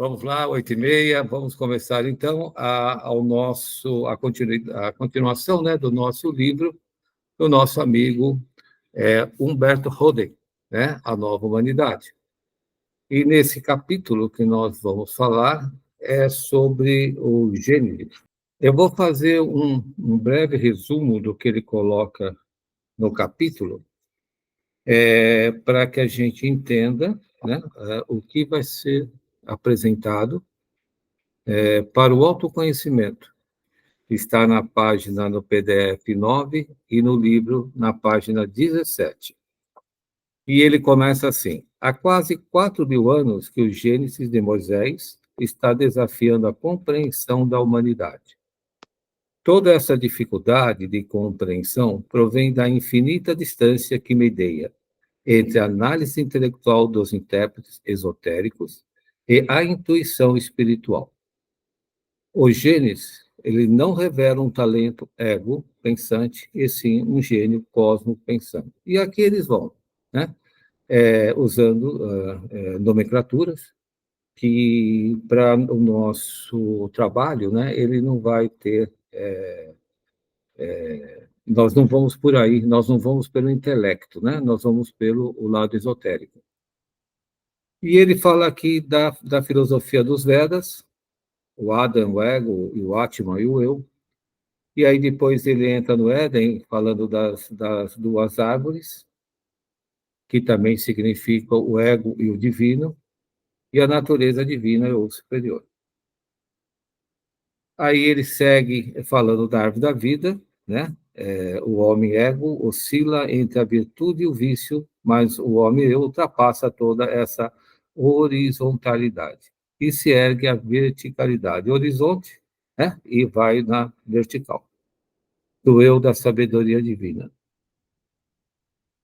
Vamos lá, 8h30, vamos começar então a continuação, né, do nosso livro, do nosso amigo Humberto Roden, né, A Nova Humanidade. E nesse capítulo que nós vamos falar é sobre o Gênesis. Eu vou fazer um breve resumo do que ele coloca no capítulo, para que a gente entenda, né, o que vai ser apresentado para o autoconhecimento. Está na página, no PDF 9 e no livro na página 17. E ele começa assim: há quase 4.000 anos que o Gênesis de Moisés está desafiando a compreensão da humanidade. Toda essa dificuldade de compreensão provém da infinita distância que medeia entre a análise intelectual dos intérpretes esotéricos e a intuição espiritual. O Gênesis, ele não revela um talento ego pensante, e sim um gênio cosmo pensante. E aqui eles vão, né, usando nomenclaturas que, para o nosso trabalho, né, ele não vai ter... nós não vamos por aí, nós não vamos pelo intelecto, né, nós vamos pelo o lado esotérico. E ele fala aqui da filosofia dos Vedas, o Adam, o ego, e o Atman e o eu. E aí depois ele entra no Éden, falando das duas árvores, que também significam o ego e o divino, e a natureza divina e o superior. Aí ele segue falando da árvore da vida, né? O homem ego oscila entre a virtude e o vício, mas o homem eu ultrapassa toda essa horizontalidade e se ergue à verticalidade, horizonte, né? E vai na vertical, do eu da sabedoria divina.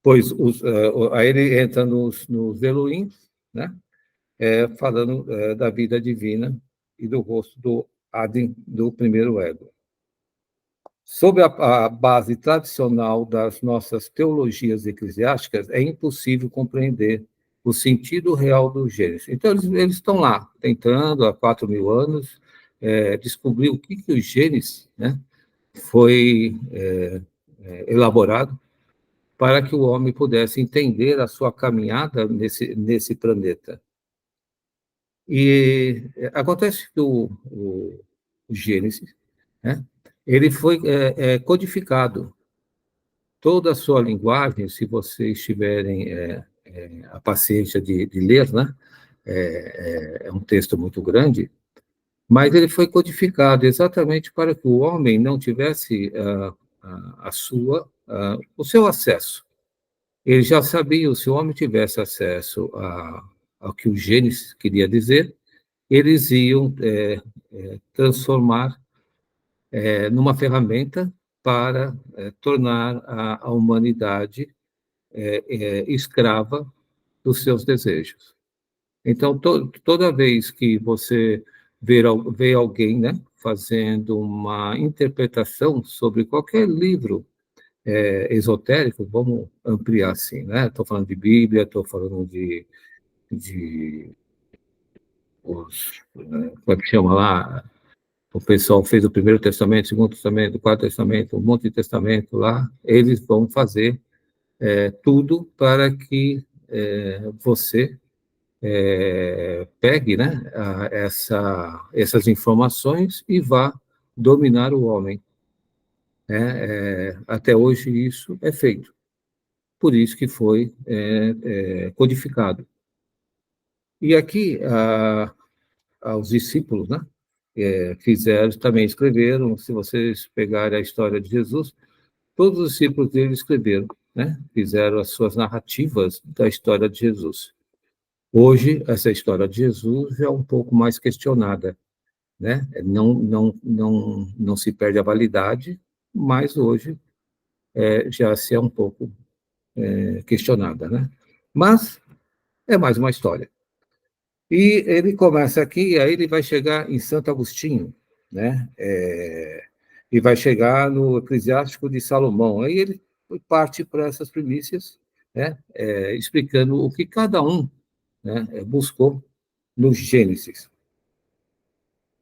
Pois aí ele entra nos Elohim, né? Falando da vida divina e do rosto do Adem, do primeiro ego. Sob a base tradicional das nossas teologias eclesiásticas, é impossível compreender o sentido real do Gênesis. Então, eles estão lá, tentando, há 4.000 anos, descobrir o que o Gênesis, né, foi elaborado para que o homem pudesse entender a sua caminhada nesse planeta. E acontece que o Gênesis, né, ele foi codificado. Toda a sua linguagem, se vocês tiverem a paciência de ler, né, é um texto muito grande, mas ele foi codificado exatamente para que o homem não tivesse o seu acesso. Ele já sabia, se o homem tivesse acesso ao que o Gênesis queria dizer, eles iam transformar numa ferramenta para tornar a humanidade escrava dos seus desejos. Então, toda vez que você vê alguém, né, fazendo uma interpretação sobre qualquer livro esotérico, vamos ampliar assim, né? Estou falando de Bíblia, estou falando de como é que chama lá? O pessoal fez o Primeiro Testamento, o Segundo Testamento, o Quarto Testamento, um monte de testamento lá. Eles vão fazer tudo para que você pegue, né, essas informações e vá dominar o homem. Até hoje isso é feito. Por isso que foi codificado. E aqui, os discípulos, né, fizeram, também escreveram, se vocês pegarem a história de Jesus, todos os discípulos dele escreveram, né, fizeram as suas narrativas da história de Jesus. Hoje, essa história de Jesus é um pouco mais questionada, né? Não se perde a validade, mas hoje já se é um pouco questionada, né? Mas é mais uma história. E ele começa aqui, aí ele vai chegar em Santo Agostinho, né? E vai chegar no Eclesiástico de Salomão. Aí ele parte para essas primícias, né? Explicando o que cada um, né, buscou no Gênesis.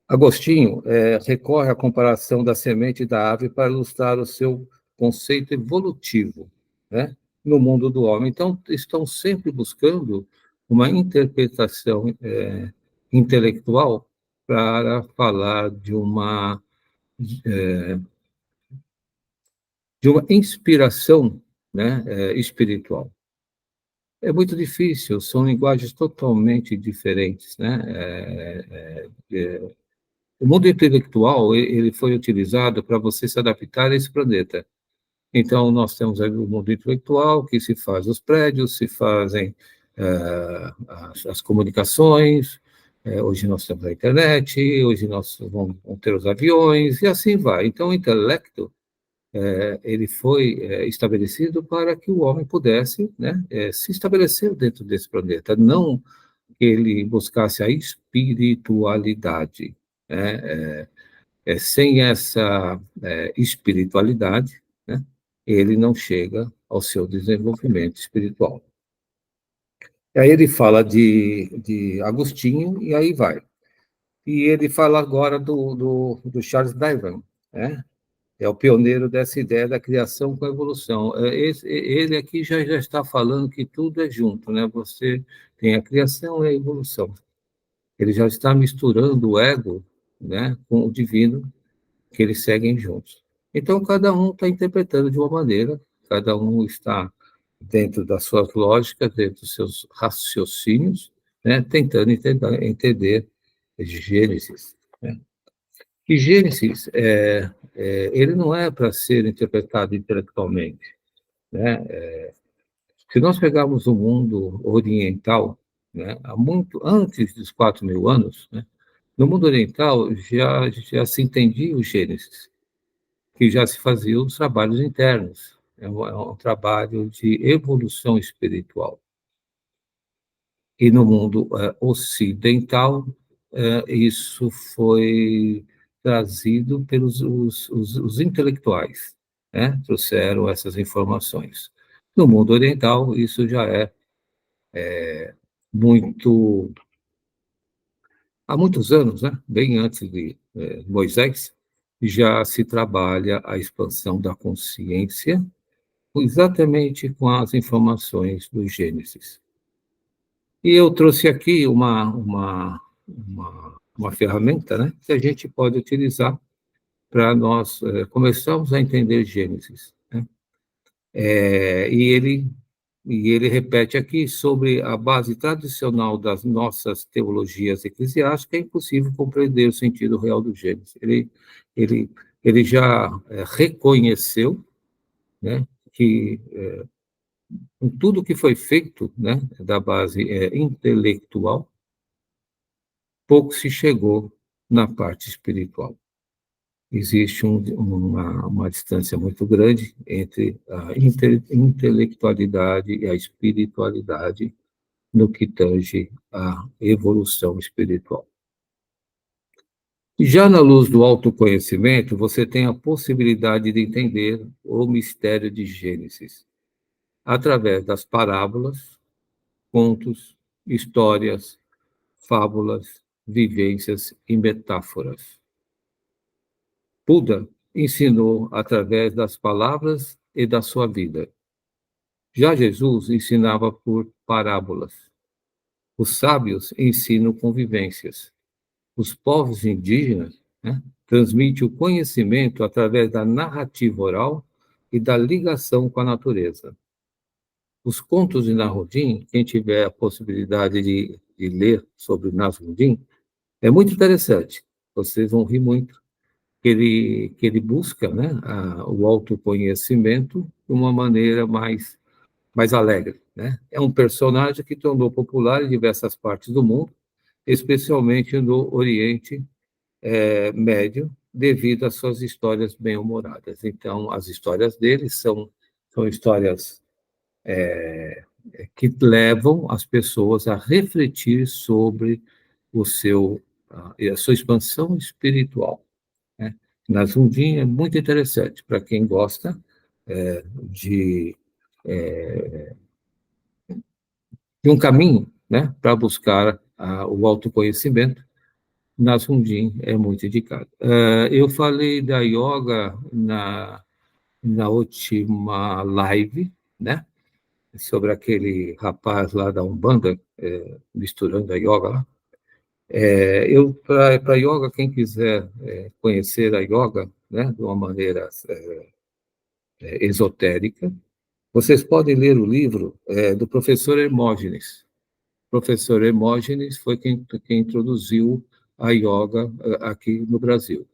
Agostinho recorre à comparação da semente da ave para ilustrar o seu conceito evolutivo, né, no mundo do homem. Então, estão sempre buscando uma interpretação intelectual para falar de uma inspiração, né, espiritual. É muito difícil, são linguagens totalmente diferentes, né? O mundo intelectual ele foi utilizado para você se adaptar a esse planeta. Então, nós temos aí o mundo intelectual, que se faz os prédios, se fazem as comunicações, hoje nós temos a internet, hoje nós vamos ter os aviões, e assim vai. Então, o intelecto, ele foi estabelecido para que o homem pudesse, né, se estabelecer dentro desse planeta, não que ele buscasse a espiritualidade, né? Sem essa espiritualidade, né, ele não chega ao seu desenvolvimento espiritual. E aí ele fala de Agostinho, e aí vai. E ele fala agora do Charles Darwin, né? É o pioneiro dessa ideia da criação com a evolução. Ele aqui já está falando que tudo é junto, né? Você tem a criação e a evolução. Ele já está misturando o ego, né, com o divino, que eles seguem juntos. Então, cada um está interpretando de uma maneira, cada um está dentro das suas lógicas, dentro dos seus raciocínios, né, tentando entender Gênesis. Né? E Gênesis, ele não é para ser interpretado intelectualmente. Né? Se nós pegarmos o mundo oriental, né, há muito antes dos 4.000 anos, né, no mundo oriental já se entendia o Gênesis, que já se faziam os trabalhos internos. É um trabalho de evolução espiritual. E no mundo ocidental, isso foi trazido pelos os intelectuais, né? Trouxeram essas informações. No mundo oriental, isso já muito. Há muitos anos, né? Bem antes de Moisés, já se trabalha a expansão da consciência exatamente com as informações do Gênesis. E eu trouxe aqui uma ferramenta, né, que a gente pode utilizar para nós começarmos a entender Gênesis. Né? É, e, ele, e ele repete aqui sobre a base tradicional das nossas teologias eclesiásticas, é impossível compreender o sentido real do Gênesis. Ele, ele já reconheceu, né, que com tudo que foi feito, né, da base intelectual, pouco se chegou na parte espiritual. Existe uma distância muito grande entre a intelectualidade e a espiritualidade no que tange à evolução espiritual. Já na luz do autoconhecimento, você tem a possibilidade de entender o mistério de Gênesis, através das parábolas, contos, histórias, fábulas, vivências e metáforas. Buda ensinou através das palavras e da sua vida. Já Jesus ensinava por parábolas. Os sábios ensinam convivências. Os povos indígenas, né, transmitem o conhecimento através da narrativa oral e da ligação com a natureza. Os contos de Nasrudim, quem tiver a possibilidade de ler sobre Nasrudim, é muito interessante. Vocês vão rir muito, que ele busca, né, o autoconhecimento de uma maneira mais alegre. Né? É um personagem que tornou popular em diversas partes do mundo, especialmente no Oriente Médio, devido às suas histórias bem-humoradas. Então, as histórias dele são histórias que levam as pessoas a refletir sobre a sua expansão espiritual. Né? Nasrudim é muito interessante para quem gosta de, de um caminho, né, para buscar o autoconhecimento. Nasrundin é muito indicado. Eu falei da yoga na última live, né? Sobre aquele rapaz lá da Umbanda, misturando a yoga lá. Para yoga, quem quiser conhecer a yoga, né, de uma maneira esotérica, vocês podem ler o livro do professor Hermógenes. O professor Hermógenes foi quem introduziu a yoga aqui no Brasil.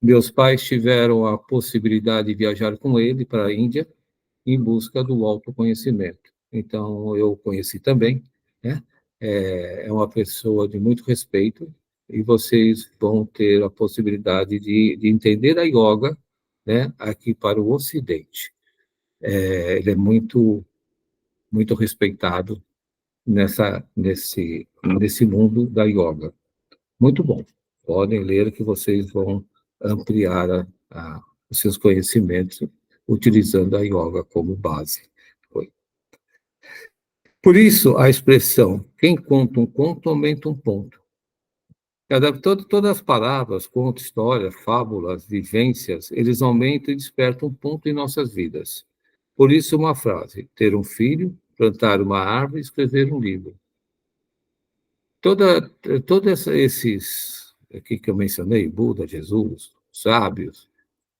Meus pais tiveram a possibilidade de viajar com ele para a Índia em busca do autoconhecimento. Então, eu conheci também, né? É uma pessoa de muito respeito e vocês vão ter a possibilidade de entender a yoga, né, aqui para o Ocidente. Ele é muito respeitado nesse mundo da yoga. Muito bom. Podem ler que vocês vão ampliar os seus conhecimentos utilizando a yoga como base. Por isso, a expressão quem conta um conto aumenta um ponto. Todas as palavras, contos, histórias, fábulas, vivências, eles aumentam e despertam um ponto em nossas vidas. Por isso, uma frase: ter um filho, plantar uma árvore, escrever um livro. Todos esses aqui que eu mencionei, Buda, Jesus, sábios,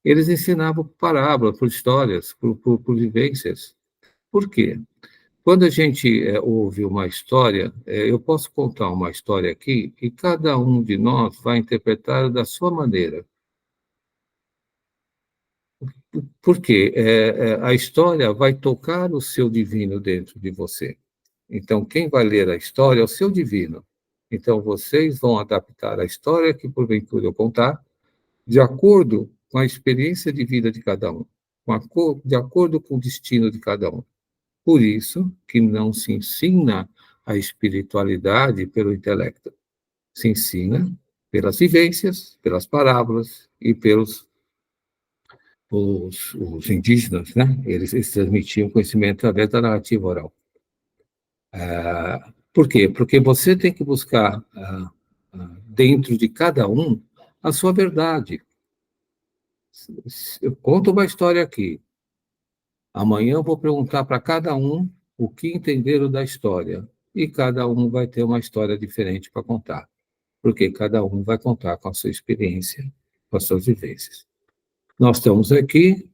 eles ensinavam por parábolas, por histórias, por vivências. Por quê? Quando a gente ouve uma história, eu posso contar uma história aqui e cada um de nós vai interpretar da sua maneira. Por quê? A história vai tocar o seu divino dentro de você. Então, quem vai ler a história é o seu divino. Então, vocês vão adaptar a história que, porventura, eu contar, de acordo com a experiência de vida de cada um, de acordo com o destino de cada um. Por isso que não se ensina a espiritualidade pelo intelecto, se ensina pelas vivências, pelas parábolas e pelos os indígenas, né? Eles transmitiam conhecimento através da narrativa oral. Por quê? Porque você tem que buscar dentro de cada um a sua verdade. Eu conto uma história aqui. Amanhã eu vou perguntar para cada um o que entenderam da história. E cada um vai ter uma história diferente para contar. Porque cada um vai contar com a sua experiência, com as suas vivências. Nós estamos aqui,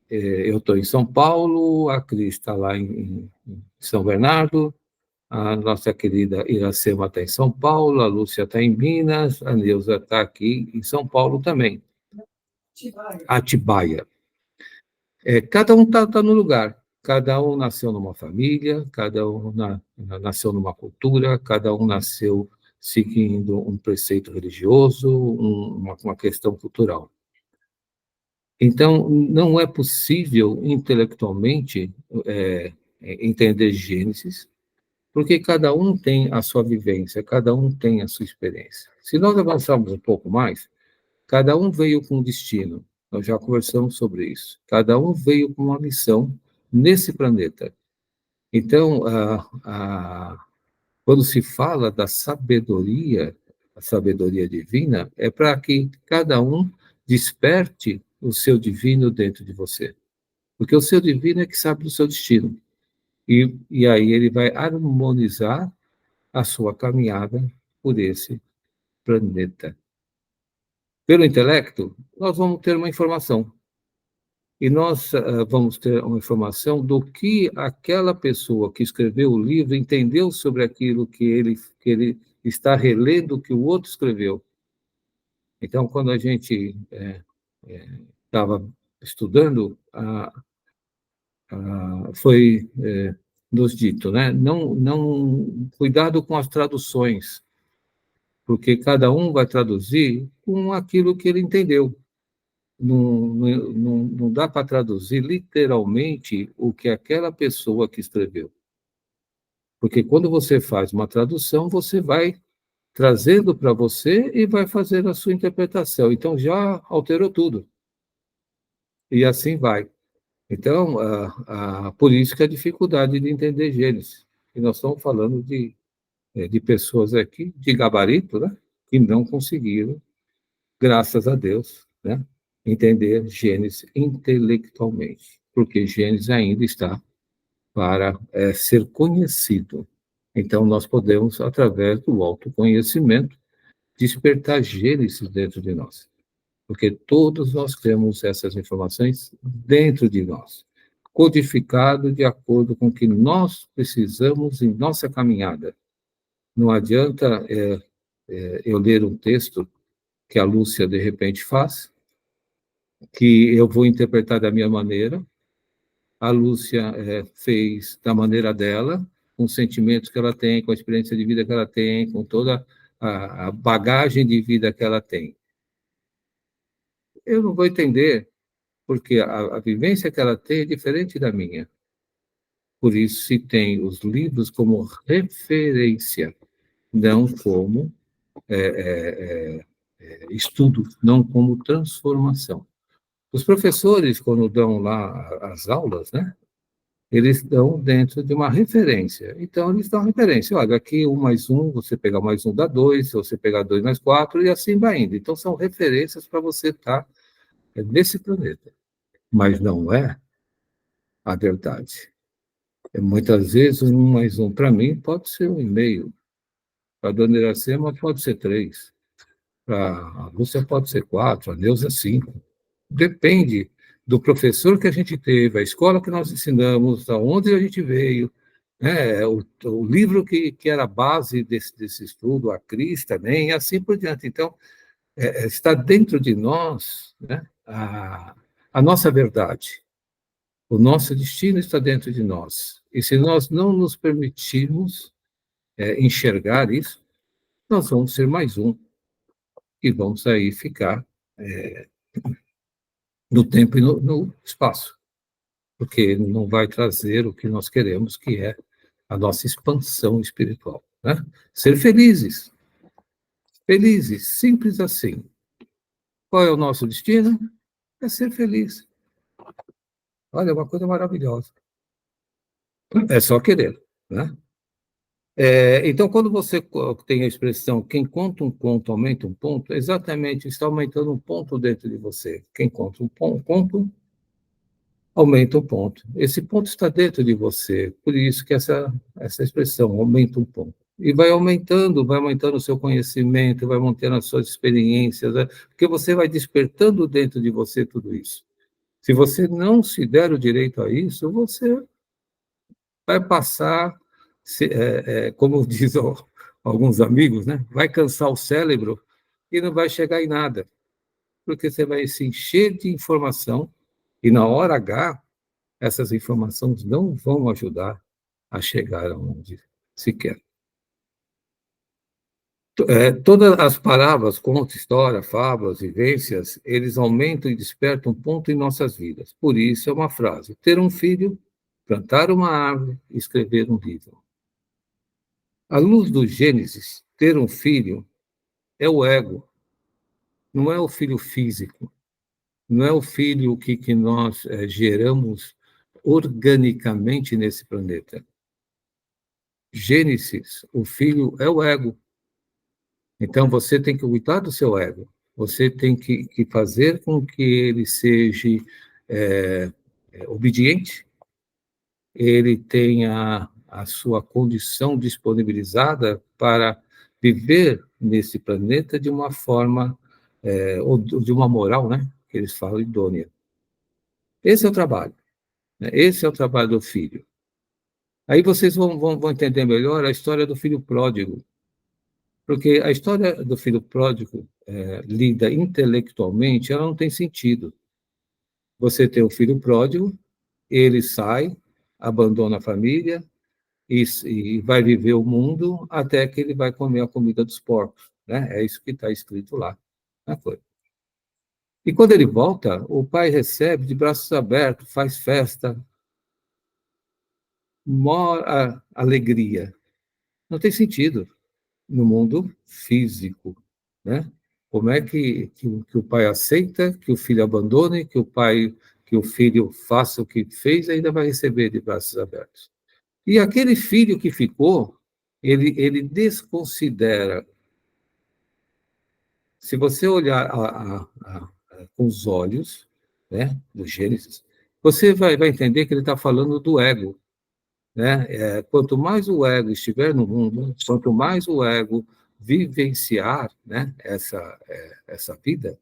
eu estou em São Paulo, a Cris está lá em São Bernardo, a nossa querida Iracema está em São Paulo, a Lúcia está em Minas, a Neuza está aqui em São Paulo também. Atibaia. Cada um está no lugar, cada um nasceu numa família, cada um nasceu numa cultura, cada um nasceu seguindo um preceito religioso, uma questão cultural. Então, não é possível intelectualmente entender Gênesis, porque cada um tem a sua vivência, cada um tem a sua experiência. Se nós avançarmos um pouco mais, cada um veio com um destino, nós já conversamos sobre isso. Cada um veio com uma missão nesse planeta. Então, quando se fala da sabedoria, a sabedoria divina, é para que cada um desperte o seu divino dentro de você. Porque o seu divino é que sabe do seu destino. E aí ele vai harmonizar a sua caminhada por esse planeta. Pelo intelecto, nós vamos ter uma informação. E nós vamos ter uma informação do que aquela pessoa que escreveu o livro entendeu sobre aquilo que ele está relendo que o outro escreveu. Então, quando a gente estava estudando, foi nos dito, né? Não, cuidado com as traduções, porque cada um vai traduzir com aquilo que ele entendeu. Não dá para traduzir literalmente o que aquela pessoa que escreveu. Porque quando você faz uma tradução, você vai trazendo para você e vai fazer a sua interpretação. Então, já alterou tudo. E assim vai. Então, por isso que a dificuldade de entender Gênesis. E nós estamos falando de de pessoas aqui de gabarito, né, que não conseguiram, graças a Deus, né, entender Gênesis intelectualmente, porque Gênesis ainda está para ser conhecido. Então, nós podemos, através do autoconhecimento, despertar Gênesis dentro de nós, porque todos nós temos essas informações dentro de nós, codificado de acordo com o que nós precisamos em nossa caminhada. Não adianta eu ler um texto que a Lúcia, de repente, faz, que eu vou interpretar da minha maneira, a Lúcia fez da maneira dela, com os sentimentos que ela tem, com a experiência de vida que ela tem, com toda a bagagem de vida que ela tem. Eu não vou entender, porque a vivência que ela tem é diferente da minha. Por isso, se tem os livros como referência, não como estudo, não como transformação. Os professores, quando dão lá as aulas, né, eles dão dentro de uma referência. Então, eles dão referência. Olha, aqui 1 mais 1, você pegar mais 1 dá 2, se você pegar 2 mais 4, e assim vai indo. Então, são referências para você estar nesse planeta. Mas não é a verdade. Muitas vezes, 1 mais 1 para mim pode ser 1,5. Para a dona Iracema pode ser 3. Para a Lúcia pode ser 4, a Neuza 5. Depende do professor que a gente teve, a escola que nós ensinamos, aonde a gente veio, né? O livro que era a base desse estudo, a Cris também, e assim por diante. Então, está dentro de nós, né, a nossa verdade. O nosso destino está dentro de nós. E se nós não nos permitirmos enxergar isso, nós vamos ser mais um e vamos aí ficar no tempo e no espaço, porque não vai trazer o que nós queremos, que é a nossa expansão espiritual, né? Ser felizes, felizes, simples assim. Qual é o nosso destino? É ser feliz. Olha, é uma coisa maravilhosa. É só querer, né? Então, quando você tem a expressão quem conta um conto aumenta um ponto, exatamente está aumentando um ponto dentro de você. Quem conta um conto aumenta um ponto. Esse ponto está dentro de você, por isso que essa expressão aumenta um ponto. E vai aumentando o seu conhecimento, vai aumentando as suas experiências, né? Porque você vai despertando dentro de você tudo isso. Se você não se der o direito a isso, você vai passar, como diz alguns amigos, né? Vai cansar o cérebro e não vai chegar em nada, porque você vai se encher de informação e na hora H essas informações não vão ajudar a chegar aonde se quer. Todas as palavras, contos, história, fábulas, vivências, eles aumentam e despertam um ponto em nossas vidas. Por isso é uma frase: ter um filho, plantar uma árvore, escrever um livro. À luz do Gênesis, ter um filho é o ego, não é o filho físico, não é o filho que nós geramos organicamente nesse planeta. Gênesis, o filho é o ego. Então, você tem que cuidar do seu ego. Você tem que fazer com que ele seja obediente, ele tenha a sua condição disponibilizada para viver nesse planeta de uma forma, ou de uma moral, né? Que eles falam idônea. Esse é o trabalho, né? Esse é o trabalho do filho. Aí vocês vão entender melhor a história do filho pródigo. Porque a história do filho pródigo, lida intelectualmente, ela não tem sentido. Você tem o filho pródigo, ele sai, abandona a família e vai viver o mundo até que ele vai comer a comida dos porcos, né? É isso que está escrito lá na coisa. E quando ele volta, o pai recebe de braços abertos, faz festa, maior alegria. Não tem sentido no mundo físico, né? Como é que o pai aceita que o filho abandone, que o filho faça o que fez, ainda vai receber de braços abertos. E aquele filho que ficou, ele desconsidera. Se você olhar com os olhos, né, do Gênesis, você vai entender que ele está falando do ego, né? Quanto mais o ego estiver no mundo, quanto mais o ego vivenciar, né, essa vida,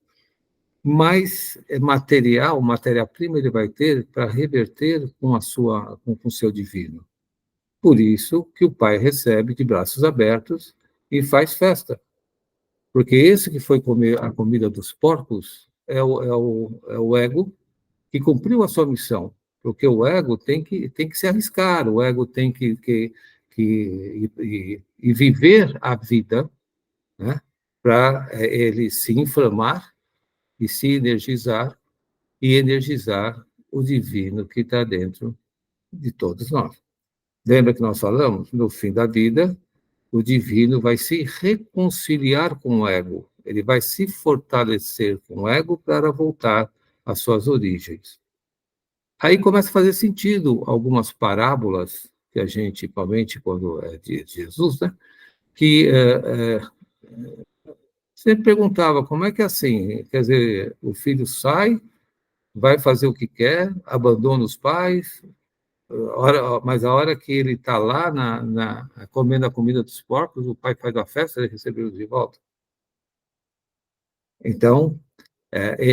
mais material, matéria-prima ele vai ter para reverter com o seu divino. Por isso que o pai recebe de braços abertos e faz festa. Porque esse que foi comer a comida dos porcos é o ego que cumpriu a sua missão. Porque o ego tem que se arriscar, o ego tem que viver a vida, né, para ele se inflamar e se energizar e energizar o divino que está dentro de todos nós. Lembra que nós falamos? No fim da vida, o divino vai se reconciliar com o ego, ele vai se fortalecer com o ego para voltar às suas origens. Aí começa a fazer sentido algumas parábolas que a gente, principalmente quando é de Jesus, né, que sempre perguntava como é que é assim, quer dizer, o filho sai, vai fazer o que quer, abandona os pais, mas a hora que ele está lá comendo a comida dos porcos, o pai faz a festa, ele recebeu de volta. Então,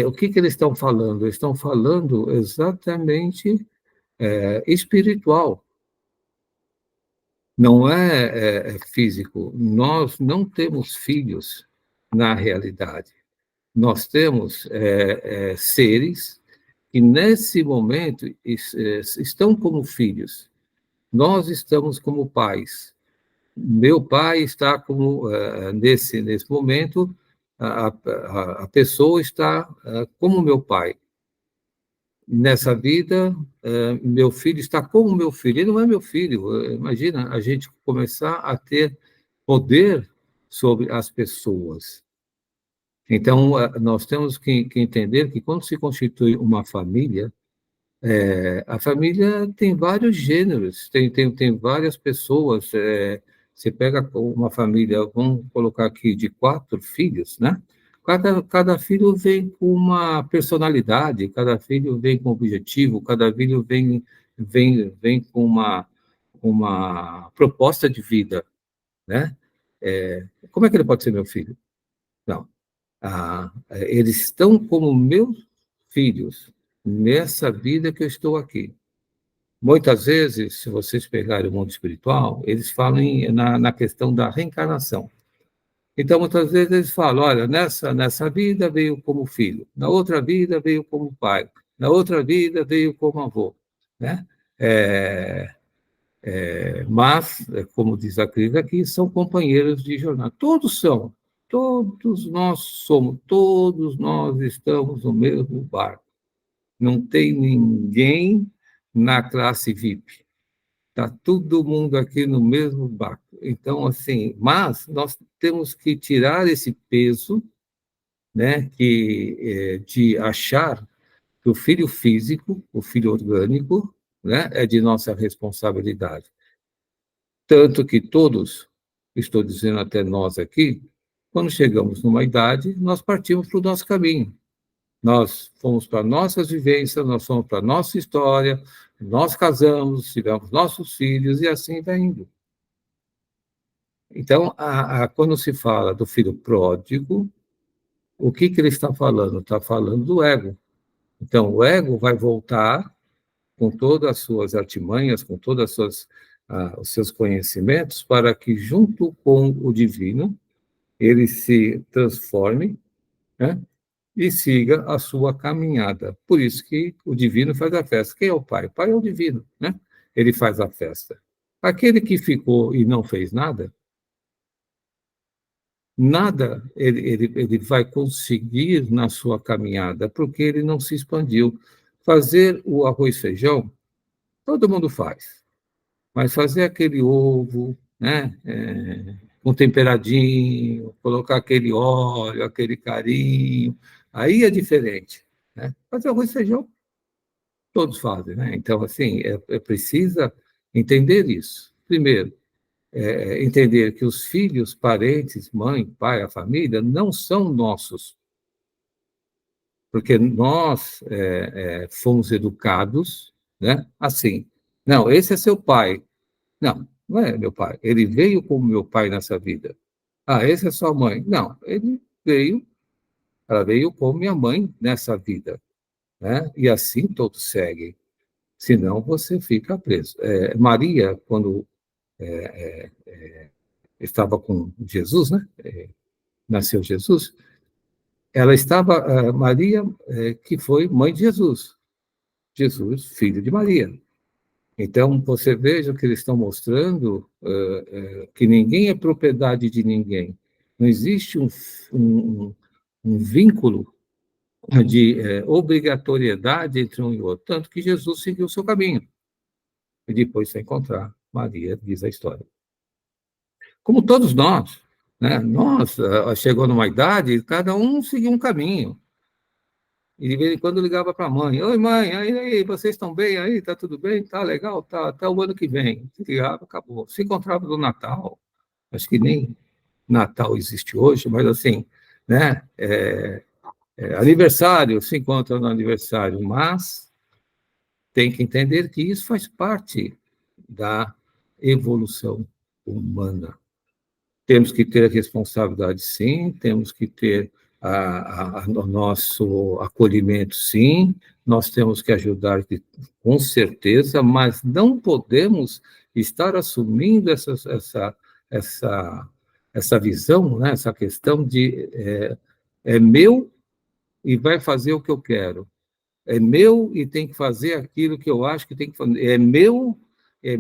o que eles estão falando? Eles estão falando exatamente espiritual, não é físico. Nós não temos filhos na realidade. Nós temos seres que, nesse momento, estão como filhos. Nós estamos como pais. Meu pai está como, nesse momento, a pessoa está como meu pai. Nessa vida, meu filho está como meu filho. Ele não é meu filho. Imagina a gente começar a ter poder sobre as pessoas. Então, nós temos que entender que quando se constitui uma família, a família tem vários gêneros, tem várias pessoas. Você pega uma família, vamos colocar aqui, de 4 filhos, né? Cada filho vem com uma personalidade, cada filho vem com um objetivo, cada filho vem com uma proposta de vida, né? Como é que ele pode ser meu filho? Não. Eles estão como meus filhos nessa vida que eu estou aqui. Muitas vezes, se vocês pegarem o mundo espiritual, eles falam na questão da reencarnação. Então, muitas vezes eles falam, olha, nessa vida veio como filho, na outra vida veio como pai, na outra vida veio como avô, né? Mas, como diz a Cris aqui, são companheiros de jornada. Todos nós somos, todos nós estamos no mesmo barco. Não tem ninguém na classe VIP. Está todo mundo aqui no mesmo barco. Então, assim, mas nós temos que tirar esse peso, né, de achar que o filho físico, o filho orgânico, né, é de nossa responsabilidade. Tanto que todos, estou dizendo até nós aqui, quando chegamos numa idade, nós partimos para o nosso caminho. Nós fomos para nossas vivências, nós fomos para nossa história, nós casamos, tivemos nossos filhos e assim vai indo. Então, quando se fala do filho pródigo, o que ele está falando? Está falando do ego. Então, o ego vai voltar com todas as suas artimanhas, com todos os seus conhecimentos, para que, junto com o divino, ele se transforme, né, e siga a sua caminhada. Por isso que o divino faz a festa. Quem é o pai? O pai é o divino, né? Ele faz a festa. Aquele que ficou e não fez nada, nada ele vai conseguir na sua caminhada, porque ele não se expandiu. Fazer o arroz e feijão, todo mundo faz, mas fazer aquele ovo, né, com temperadinho, colocar aquele óleo, aquele carinho, aí é diferente, né? Fazer arroz e feijão, todos fazem, né? Então, assim, precisa entender isso. Primeiro, entender que os filhos, parentes, mãe, pai, a família, não são nossos, porque nós fomos educados, né, assim. Não, esse é seu pai. Não, não é meu pai. Ele veio como meu pai nessa vida. Ah, esse é sua mãe. Não, ela veio como minha mãe nessa vida, né? E assim todos seguem. Senão você fica preso. Maria, quando estava com Jesus, né? Nasceu Jesus, ela estava, Maria, que foi mãe de Jesus. Jesus, filho de Maria. Então, você veja que eles estão mostrando que ninguém é propriedade de ninguém. Não existe um vínculo de obrigatoriedade entre um e outro, tanto que Jesus seguiu o seu caminho. E depois foi encontrar Maria, diz a história. Como todos nós, né? Nós chegou numa idade, cada um seguiu um caminho. E de vez em quando ligava para a mãe: Oi, mãe, aí, vocês estão bem aí? Tá tudo bem? Tá legal? Tá, até o ano que vem. Se ligava, acabou. Se encontrava no Natal, acho que nem Natal existe hoje, mas assim, né? Aniversário, se encontra no aniversário, mas tem que entender que isso faz parte da evolução humana. Temos que ter a responsabilidade, sim, temos que ter o nosso acolhimento, sim, nós temos que ajudar, com certeza, mas não podemos estar assumindo essa visão, né, essa questão de é meu e vai fazer o que eu quero. É meu e tem que fazer aquilo que eu acho que tem que fazer. É meu, e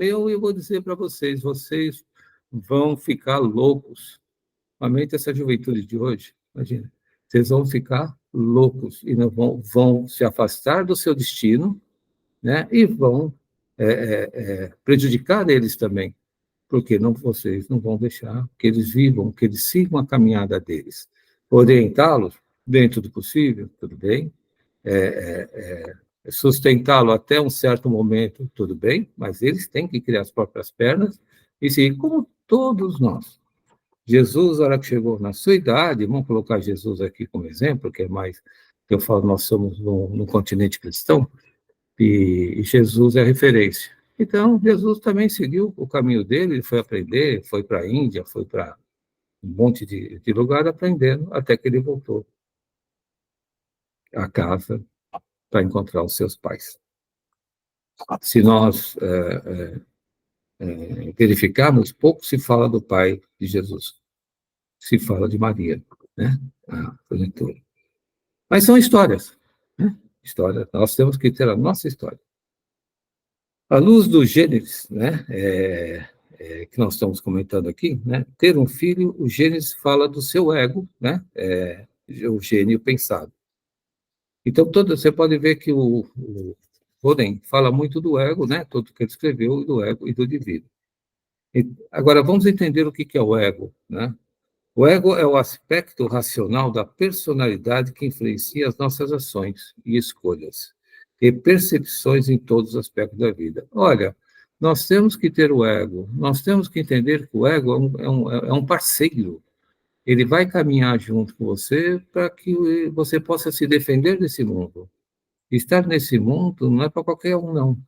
eu vou dizer para vocês vão ficar loucos. Somente essa juventude de hoje, imagina, vocês vão ficar loucos e não vão se afastar do seu destino, né? E vão prejudicar eles também, porque vocês não vão deixar que eles vivam, que eles sigam a caminhada deles. Orientá-los dentro do possível, tudo bem, sustentá-lo até um certo momento, tudo bem, mas eles têm que criar as próprias pernas e seguir como todos nós. Jesus, na hora que chegou na sua idade, vamos colocar Jesus aqui como exemplo, que é mais, que eu falo, nós somos no continente cristão, e Jesus é a referência. Então, Jesus também seguiu o caminho dele, ele foi aprender, foi para a Índia, foi para um monte de lugar aprendendo, até que ele voltou a casa para encontrar os seus pais. Se nós verificarmos, pouco se fala do pai de Jesus, se fala de Maria, né? A progenitora. Mas são histórias, né? História, nós temos que ter a nossa história. À luz do Gênesis, né? Que nós estamos comentando aqui, né? Ter um filho, o Gênesis fala do seu ego, né? O gênio pensado. Então, você pode ver que o Roden fala muito do ego, né? Tudo que ele escreveu, do ego e do divino. Agora, vamos entender o que é o ego, né? O ego é o aspecto racional da personalidade que influencia as nossas ações e escolhas e percepções em todos os aspectos da vida. Olha, nós temos que ter o ego, nós temos que entender que o ego é um parceiro. Ele vai caminhar junto com você para que você possa se defender desse mundo. Estar nesse mundo não é para qualquer um, não.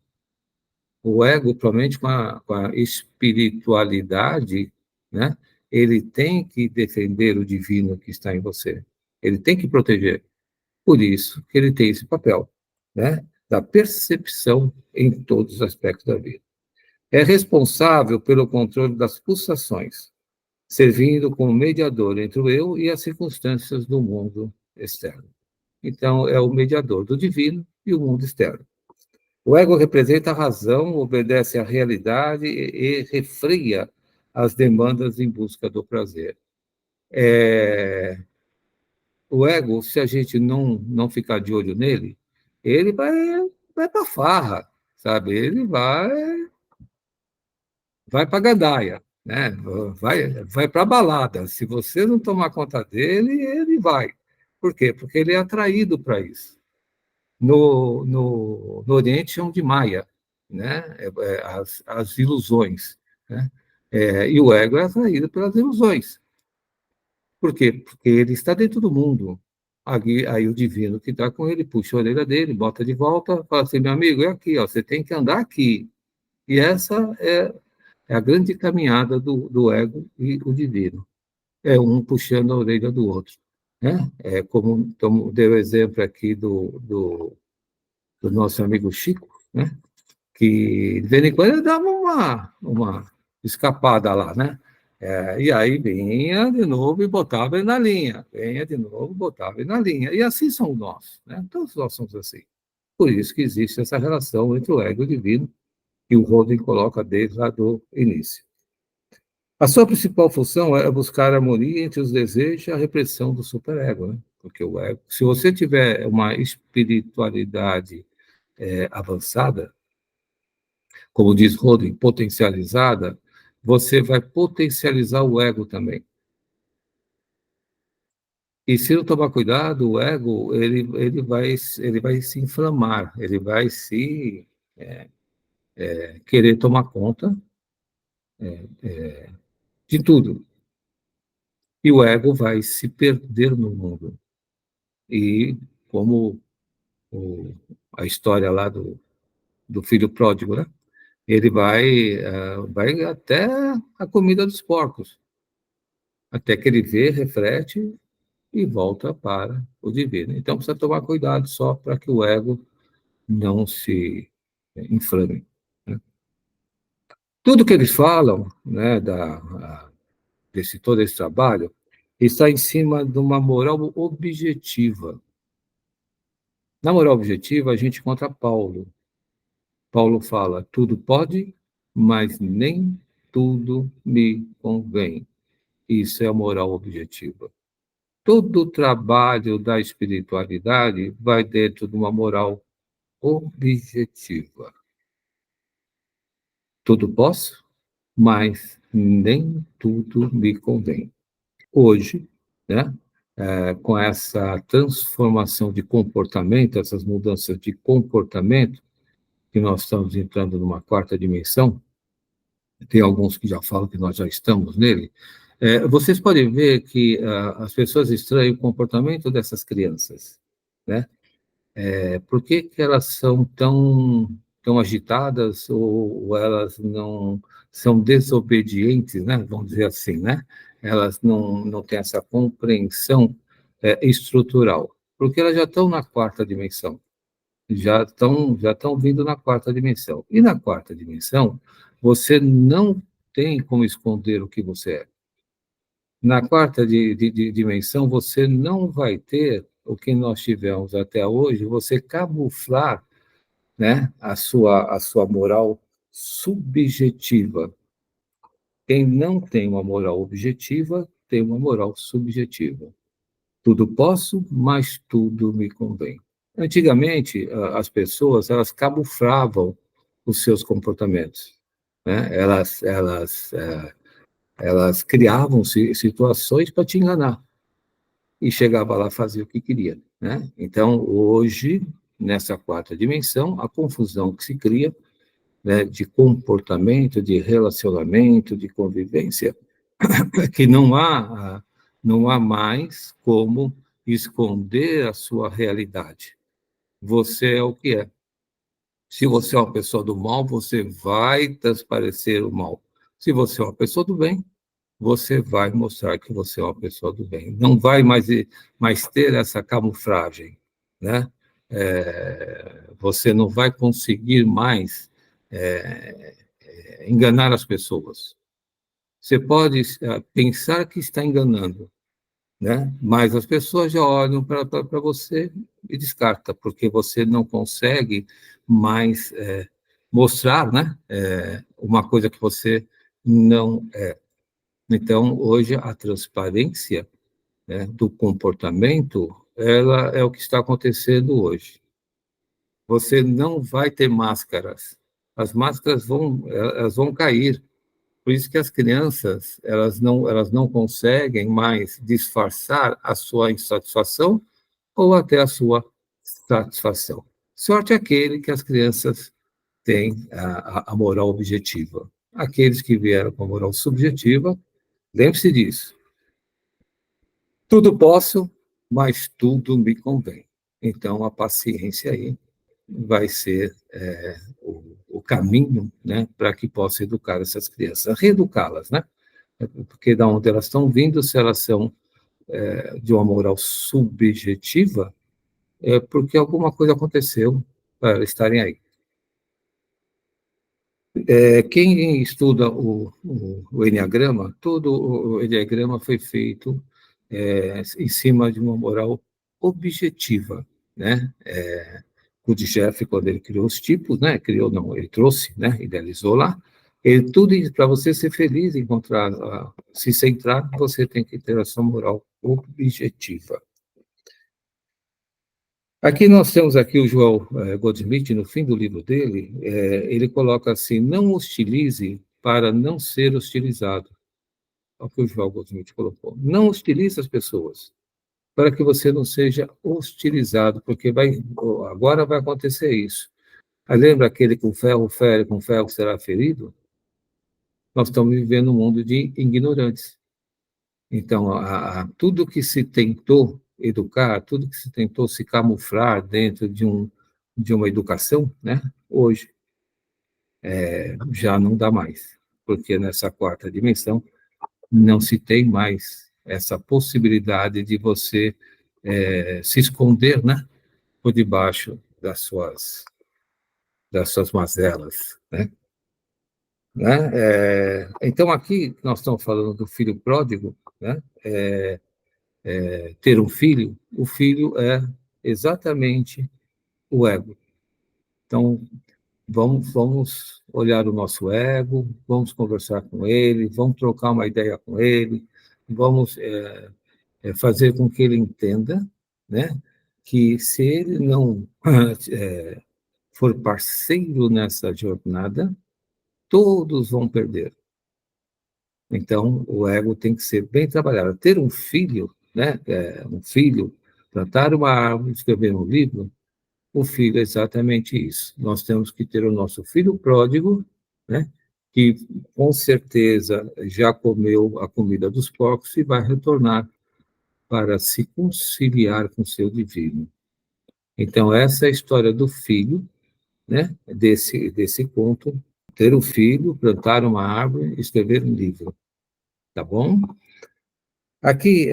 O ego, provavelmente com a espiritualidade, né? Ele tem que defender o divino que está em você. Ele tem que proteger. Por isso que ele tem esse papel, né? Da percepção em todos os aspectos da vida. É responsável pelo controle das pulsações, servindo como mediador entre o eu e as circunstâncias do mundo externo. Então, é o mediador do divino e o mundo externo. O ego representa a razão, obedece à realidade e refreia as demandas em busca do prazer. O ego, se a gente não ficar de olho nele, ele vai para farra, sabe? Ele vai para gandaia, né? Vai para balada. Se você não tomar conta dele, ele vai. Por quê? Porque ele é atraído para isso. No Oriente chamam de Maya, né? As ilusões, né? E o ego é atraído pelas ilusões. Por quê? Porque ele está dentro do mundo. Aí o divino que está com ele puxa a orelha dele, bota de volta, fala assim, meu amigo, é aqui, ó, você tem que andar aqui. E essa é a grande caminhada do ego e o divino. É um puxando a orelha do outro. Né? É como deu o exemplo aqui do nosso amigo Chico, né? Que de vez em quando ele dava uma escapada lá, né? E aí vinha de novo e botava ele na linha, vinha de novo, botava ele na linha. E assim somos nós, né? Todos nós somos assim. Por isso que existe essa relação entre o ego e o divino, que o Roden coloca desde lá do início. A sua principal função é buscar harmonia entre os desejos e a repressão do superego, né? Porque o ego, se você tiver uma espiritualidade avançada, como diz Roden, potencializada, você vai potencializar o ego também. E se não tomar cuidado, o ego ele vai se inflamar, ele vai se querer tomar conta de tudo. E o ego vai se perder no mundo. E como a história lá do filho pródigo, né? Ele vai até a comida dos porcos, até que ele vê, reflete e volta para o divino. Então, precisa tomar cuidado só para que o ego não se inflame. Né? Tudo que eles falam, né, todo esse trabalho, está em cima de uma moral objetiva. Na moral objetiva, a gente encontra Paulo. Paulo fala: tudo pode, mas nem tudo me convém. Isso é a moral objetiva. Todo o trabalho da espiritualidade vai dentro de uma moral objetiva. Tudo posso, mas nem tudo me convém. Hoje, né, com essa transformação de comportamento, essas mudanças de comportamento, que nós estamos entrando numa quarta dimensão, tem alguns que já falam que nós já estamos nele, vocês podem ver que as pessoas estranham o comportamento dessas crianças, né? Por que que elas são tão agitadas ou elas não são desobedientes, né? Vamos dizer assim, né? Elas não têm essa compreensão estrutural, porque elas já estão na quarta dimensão, já estão vindo na quarta dimensão. E na quarta dimensão, você não tem como esconder o que você é. Na quarta dimensão, você não vai ter o que nós tivemos até hoje, você camuflar, né, a sua moral subjetiva. Quem não tem uma moral objetiva, tem uma moral subjetiva. Tudo posso, mas tudo me convém. Antigamente, as pessoas, elas camuflavam os seus comportamentos, né? Elas criavam situações para te enganar e chegava lá fazia o que queria, né? Então, hoje, nessa quarta dimensão, a confusão que se cria, né, de comportamento, de relacionamento, de convivência, é que não há mais como esconder a sua realidade. Você é o que é. Se você é uma pessoa do mal, você vai transparecer o mal. Se você é uma pessoa do bem, você vai mostrar que você é uma pessoa do bem. Não vai mais ter essa camuflagem, né? Você não vai conseguir mais enganar as pessoas. Você pode pensar que está enganando, né? Mas as pessoas já olham para você e descartam, porque você não consegue mais mostrar, né? Uma coisa que você não é. Então, hoje, a transparência, né, do comportamento, ela é o que está acontecendo hoje. Você não vai ter máscaras. As máscaras elas vão cair. Por isso que as crianças, elas não conseguem mais disfarçar a sua insatisfação ou até a sua satisfação. Sorte é aquele que as crianças têm a moral objetiva. Aqueles que vieram com a moral subjetiva, lembre-se disso. Tudo posso, mas tudo me convém. Então, a paciência aí vai ser o caminho, né, para que possa educar essas crianças, reeducá-las, né? Porque da onde elas estão vindo, se elas são de uma moral subjetiva, é porque alguma coisa aconteceu para elas estarem aí. Quem estuda o Enneagrama, todo o Enneagrama foi feito em cima de uma moral objetiva, né? O Jeff, quando ele criou os tipos, né? Criou, não, ele trouxe, né? Idealizou lá. Ele, tudo para você ser feliz, encontrar, se centrar, você tem que ter a sua moral objetiva. Aqui nós temos aqui o Joel Goldsmith, no fim do livro dele, ele coloca assim, não hostilize para não ser hostilizado. É o que o Joel Goldsmith colocou. Não hostilize as pessoas, para que você não seja hostilizado, porque agora vai acontecer isso. Aí lembra aquele com ferro fere, com ferro será ferido? Nós estamos vivendo um mundo de ignorantes. Então, tudo que se tentou educar, tudo que se tentou se camuflar dentro de uma educação, né, hoje já não dá mais, porque nessa quarta dimensão não se tem mais essa possibilidade de você se esconder, né, por debaixo das suas mazelas, né? Então, aqui nós estamos falando do filho pródigo, né? Ter um filho, o filho é exatamente o ego. Então, vamos olhar o nosso ego, vamos conversar com ele, vamos trocar uma ideia com ele, vamos fazer com que ele entenda, né, que se ele não for parceiro nessa jornada, todos vão perder. Então, o ego tem que ser bem trabalhado. Ter um filho, né, um filho, plantar uma árvore, escrever um livro, o filho é exatamente isso. Nós temos que ter o nosso filho pródigo, né, que com certeza já comeu a comida dos porcos e vai retornar para se conciliar com o seu divino. Então, essa é a história do filho, né, desse conto, ter um filho, plantar uma árvore, escrever um livro. Tá bom? Aqui,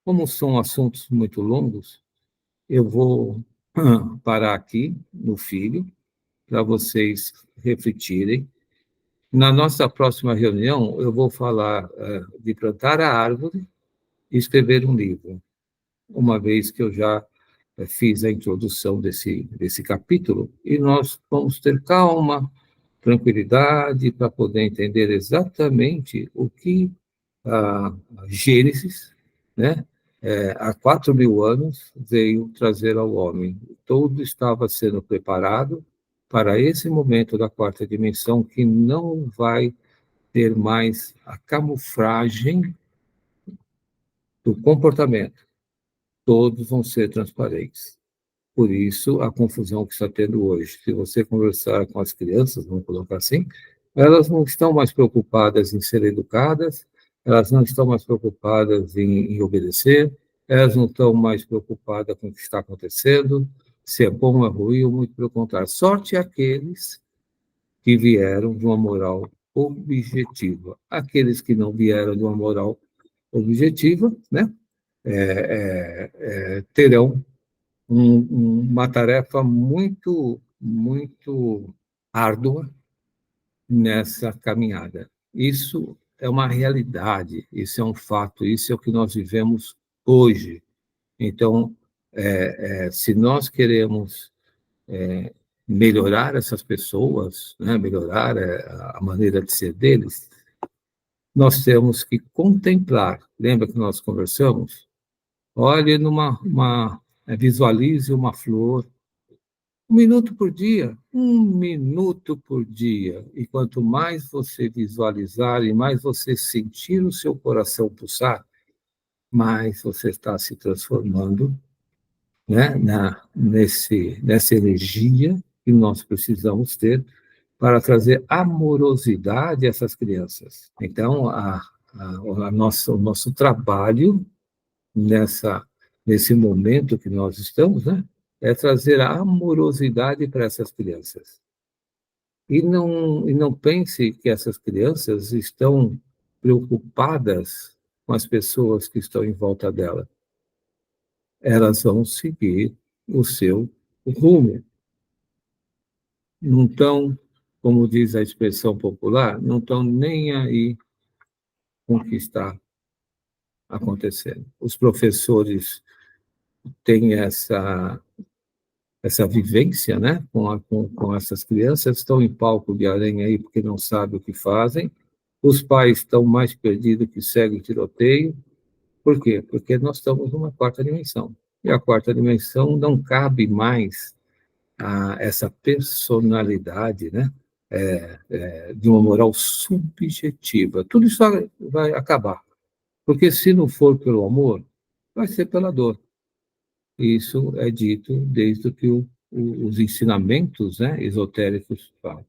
como são assuntos muito longos, eu vou parar aqui no filho, para vocês refletirem. Na nossa próxima reunião, eu vou falar de plantar a árvore e escrever um livro, uma vez que eu já fiz a introdução desse capítulo, e nós vamos ter calma, tranquilidade, para poder entender exatamente o que a Gênesis, né, há 4.000 anos, veio trazer ao homem. Todo estava sendo preparado para esse momento da quarta dimensão, que não vai ter mais a camuflagem do comportamento. Todos vão ser transparentes. Por isso, a confusão que está tendo hoje. Se você conversar com as crianças, vamos colocar assim, elas não estão mais preocupadas em ser educadas, elas não estão mais preocupadas em obedecer, elas não estão mais preocupadas com o que está acontecendo, se é bom ou é ruim, ou muito pelo contrário. Sorte é aqueles que vieram de uma moral objetiva. Aqueles que não vieram de uma moral objetiva, né, terão uma tarefa muito, muito árdua nessa caminhada. Isso é uma realidade, isso é um fato, isso é o que nós vivemos hoje. Então, se nós queremos melhorar essas pessoas, né, melhorar a maneira de ser deles, nós temos que contemplar. Lembra que nós conversamos? Olhe visualize uma flor, 1 minuto por dia, 1 minuto por dia. E quanto mais você visualizar e mais você sentir o seu coração pulsar, mais você está se transformando, né, nessa energia que nós precisamos ter para trazer amorosidade a essas crianças. Então, o nosso trabalho nesse momento que nós estamos, né, é trazer a amorosidade para essas crianças. E não pense que essas crianças estão preocupadas com as pessoas que estão em volta dela. Elas vão seguir o seu rumo. Não estão, como diz a expressão popular, não estão nem aí com o que está acontecendo. Os professores têm essa vivência, né, com essas crianças, estão em palco de aranha aí porque não sabem o que fazem, os pais estão mais perdidos que cego em tiroteio. Por quê? Porque nós estamos numa quarta dimensão. E a quarta dimensão não cabe mais a essa personalidade, né, de uma moral subjetiva. Tudo isso vai acabar. Porque se não for pelo amor, vai ser pela dor. Isso é dito desde que os ensinamentos, né, esotéricos falam.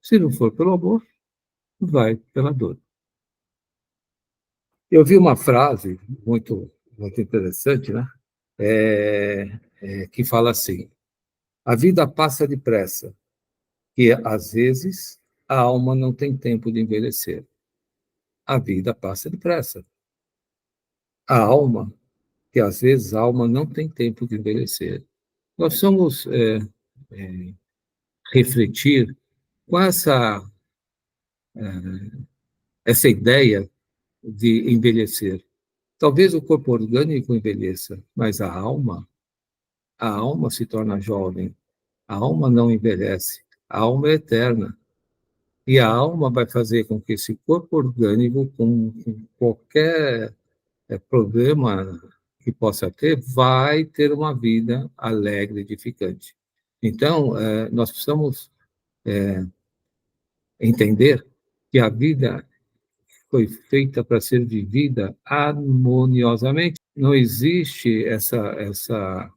Se não for pelo amor, vai pela dor. Eu vi uma frase muito interessante, né? Que fala assim: a vida passa depressa, e às vezes a alma não tem tempo de envelhecer. A vida passa depressa. A alma, que às vezes a alma não tem tempo de envelhecer. Nós somos refletir com essa ideia de envelhecer. Talvez o corpo orgânico envelheça, mas a alma se torna jovem. A alma não envelhece. A alma é eterna. E a alma vai fazer com que esse corpo orgânico, com qualquer problema que possa ter, vai ter uma vida alegre, edificante. Então, nós precisamos entender que a vida foi feita para ser vivida harmoniosamente. Não existe essa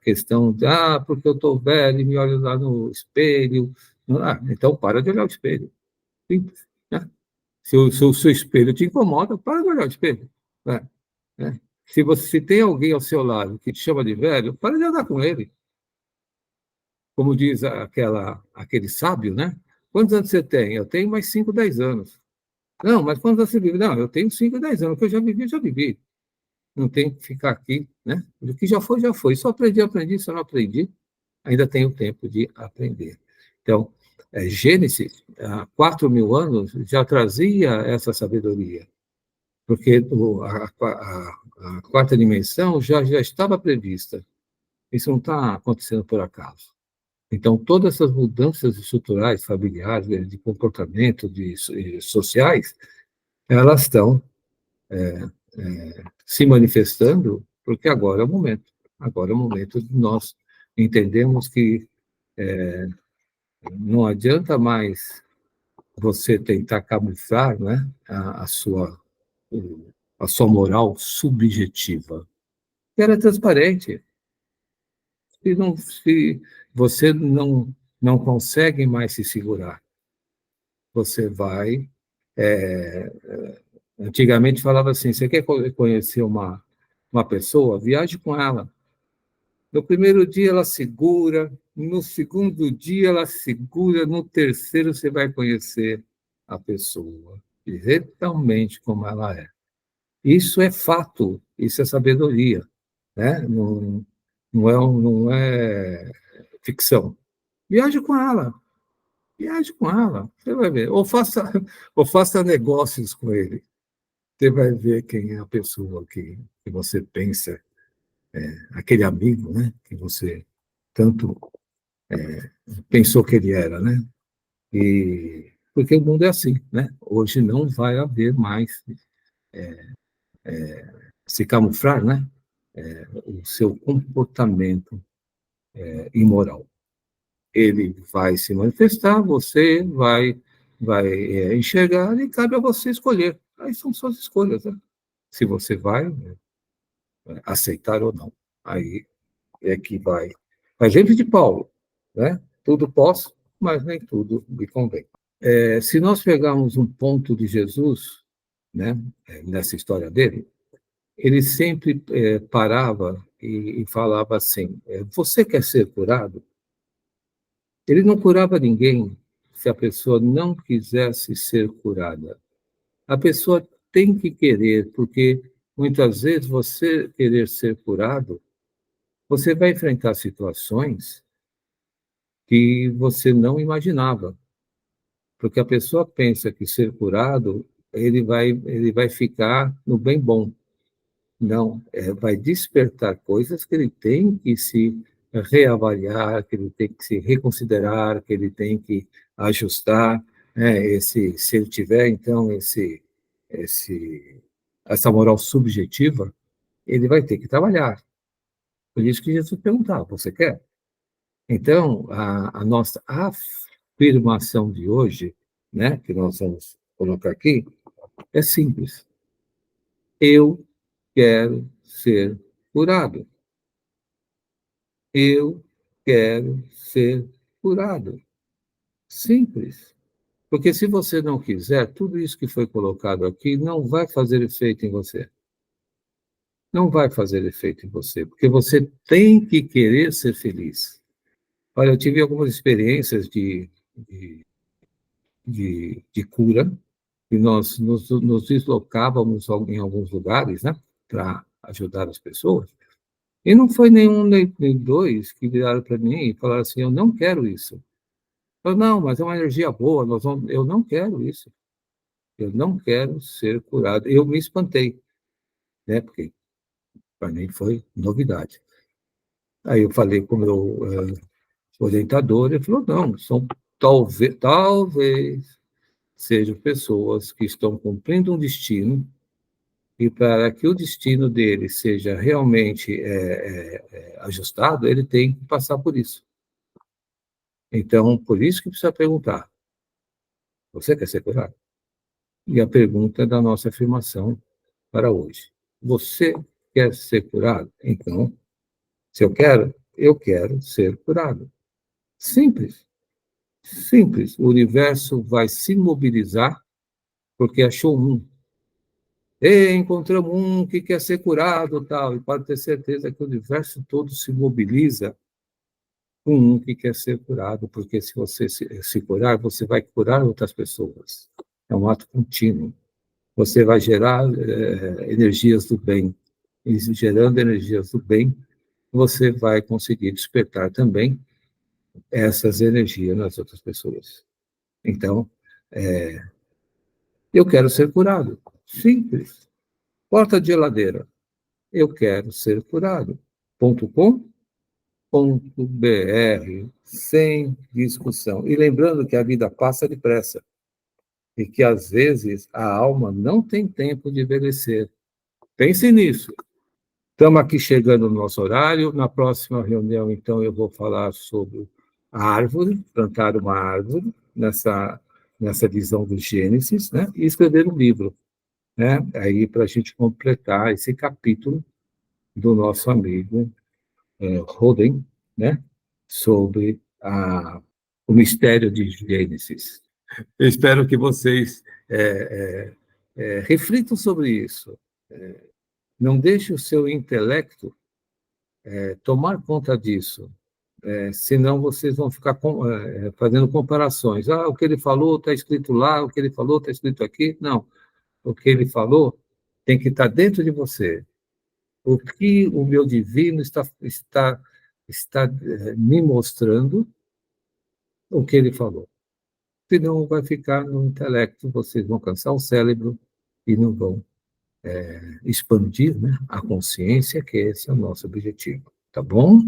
questão de, porque eu estou velho e me olho lá no espelho. Então, para de olhar o espelho. Simples, né? Se o seu espelho te incomoda, para de olhar o espelho. Né? Né? Se tem alguém ao seu lado que te chama de velho, para de andar com ele. Como diz aquele sábio, né? Quantos anos você tem? Eu tenho mais 5, 10 anos. Não, mas quantos anos você vive? Não, eu tenho 5, 10 anos. O que eu já vivi, eu já vivi. Não tem que ficar aqui, né? O que já foi, já foi. Só aprendi, só não aprendi. Ainda tenho tempo de aprender. Então, Gênesis, há 4.000 anos, já trazia essa sabedoria, porque a quarta dimensão já estava prevista. Isso não está acontecendo por acaso. Então, todas essas mudanças estruturais, familiares, de comportamento, sociais, elas estão se manifestando porque agora é o momento. Agora é o momento de nós entendermos que não adianta mais você tentar camuflar, né, a sua moral subjetiva. Ela é transparente. Se você não consegue mais se segurar, você vai. Antigamente falava assim: você quer conhecer uma pessoa? Viaje com ela. No primeiro dia ela segura, no segundo dia ela segura, no terceiro você vai conhecer a pessoa, exatamente como ela é. Isso é fato, isso é sabedoria, né? Não é ficção. Viaje com ela, viaje com ela, você vai ver. Ou faça negócios com ele, você vai ver quem é a pessoa que você pensa, aquele amigo, né? Que você tanto pensou que ele era, né? E porque o mundo é assim, né? Hoje não vai haver mais se camuflar, né? O seu comportamento imoral. Ele vai se manifestar, você vai enxergar e cabe a você escolher. Aí são suas escolhas, né? Se você vai aceitar ou não. Aí é que vai. A exemplo de Paulo, né? Tudo posso, mas nem tudo me convém. Se nós pegarmos um ponto de Jesus, né, nessa história dele, ele sempre parava e falava assim: você quer ser curado? Ele não curava ninguém se a pessoa não quisesse ser curada. A pessoa tem que querer, porque muitas vezes você querer ser curado, você vai enfrentar situações que você não imaginava, porque a pessoa pensa que ser curado, ele vai ficar no bem bom. Não, vai despertar coisas que ele tem que se reavaliar, que ele tem que se reconsiderar, que ele tem que ajustar, né? Se ele tiver, então, esse, essa moral subjetiva, ele vai ter que trabalhar. Por isso que Jesus perguntava, você quer? Então, a nossa afirmação de hoje, né, que nós vamos colocar aqui, é simples. Eu quero ser curado. Eu quero ser curado. Simples. Porque se você não quiser, tudo isso que foi colocado aqui não vai fazer efeito em você. Não vai fazer efeito em você, porque você tem que querer ser feliz. Olha, eu tive algumas experiências de cura, e nós nos deslocávamos em alguns lugares, né, para ajudar as pessoas, e não foi nenhum nem dois que viraram para mim e falaram assim: eu não quero isso. Eu, não, mas é uma energia boa, eu não quero isso. Eu não quero ser curado. Eu me espantei, né? Porque para mim foi novidade. Aí eu falei com o meu orientador, ele falou: não, são talvez sejam pessoas que estão cumprindo um destino, e para que o destino dele seja realmente ajustado, ele tem que passar por isso. Então, por isso que precisa perguntar: você quer ser curado? E a pergunta da nossa afirmação para hoje: você quer ser curado? Então, se eu quero ser curado. Simples, simples. O universo vai se mobilizar porque achou um. E encontramos um que quer ser curado, tal. E pode ter certeza que o universo todo se mobiliza com um que quer ser curado, porque se você se curar, você vai curar outras pessoas. É um ato contínuo. Você vai gerar energias do bem. E gerando energias do bem, você vai conseguir despertar também essas energias nas outras pessoas. Então, eu quero ser curado. Simples. Porta de geladeira. Eu quero ser curado. .com.br, sem discussão. E lembrando que a vida passa depressa e que, às vezes, a alma não tem tempo de envelhecer. Pense nisso. Estamos aqui chegando no nosso horário. Na próxima reunião, então, eu vou falar sobre a árvore, plantar uma árvore, nessa visão do Gênesis, né? E escrever um livro, né? Aí, para a gente completar esse capítulo do nosso amigo Roden, né? Sobre o mistério de Gênesis. Eu espero que vocês reflitam sobre isso. Não deixe o seu intelecto tomar conta disso, senão vocês vão ficar fazendo comparações. O que ele falou está escrito lá, o que ele falou está escrito aqui. Não, o que ele falou tem que estar dentro de você. O que o meu divino está me mostrando, o que ele falou. Senão vai ficar no intelecto, vocês vão cansar o cérebro e não vão expandir, né, a consciência, que esse é o nosso objetivo. Tá bom?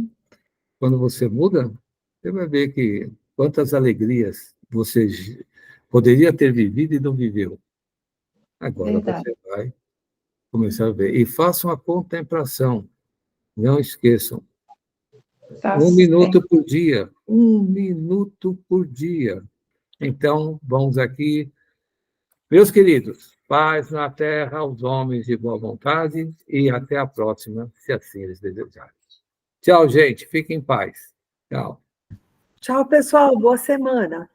Quando você muda, você vai ver que quantas alegrias você poderia ter vivido e não viveu. Agora Verdade. você vai começar a ver. E façam a contemplação. Não esqueçam. Tá 1 minuto certo. por dia. 1 minuto por dia. Então, vamos aqui. Meus queridos, paz na terra aos homens de boa vontade e até a próxima, se assim eles desejarem. Tchau, gente. Fiquem em paz. Tchau. Tchau, pessoal. Boa semana.